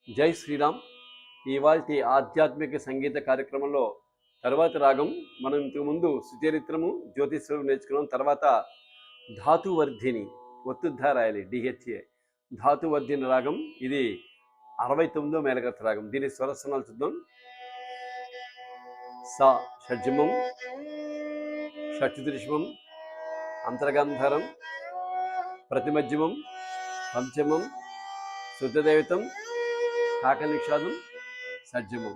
జై శ్రీరామ్. ఇవాల్టి ఆధ్యాత్మిక సంగీత కార్యక్రమంలో తర్వాత రాగం మనం ఇంతకుముందు సుచరిత్రము జ్యోతిష్యం నేర్చుకున్నాం. తర్వాత ధాతువర్ధిని ఒత్తుద్ధ రాయాలి, డిహెచ్ఏ. ధాతువర్ధిని రాగం ఇది 69వ మేళకర్త రాగం. దీని స్వరసనాలు చూద్దాం. సా షడ్జమం, షట్చతురిష్మం, అంతర్గంధరం, ప్రతిమధ్యమం, పంచమం, శుద్ధదైవతం, కాకల నిషాదం, సజ్జమం.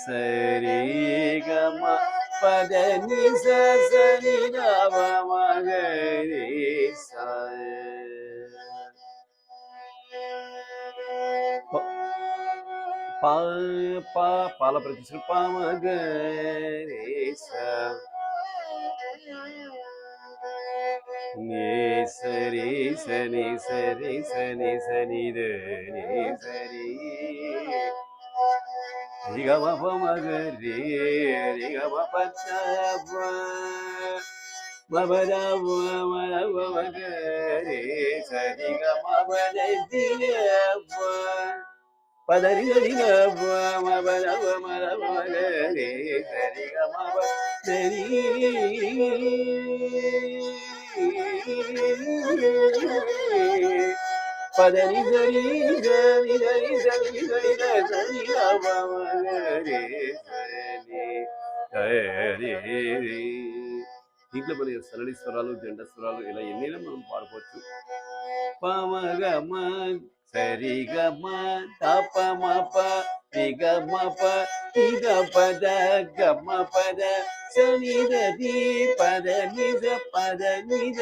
సరి గమ పద ని స ని ద మ మ గ రి స. ప ప పాల ప్రతిశ్రు ప మ గ రి స. ని సరి సని సరి సని సని ద ని సరి రి గ మ ప మ గ రి రి గ మ ప ద మ మ ప ద మ మ ద మ మ గ రి స రి గ మ ప ద ది మ ప ద రి గ రి గ మ మ ప ద మ ద మ గ రి స రి గ మ ప ద రి పదని గరి గరి గరి గరి గరి గరి గరి. దీంట్లో మన సరళి స్వరాలు, జంట స్వరాలు ఇలా ఎన్నైనా మనం పాడుకోవచ్చు. పమగమ సరి గమ తప మ ప రి గ మ ప రి గ పద గమ పద సని ద ది పద ని ద పద ని ద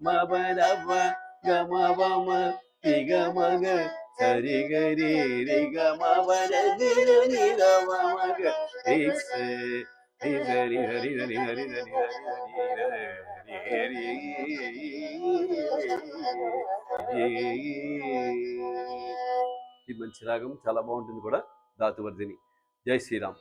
మ పద మ గ మ ప మ రి గ మ గ సరి గ రి రి గ మ పద ని ద ని ద మ మ గ రి స రి గ రి హరి హరి హరి హరి హరి ఇది మంచి రాగం, చాలా బాగుంటుంది కూడా. ధాతువర్ధిని. జై శ్రీరామ్.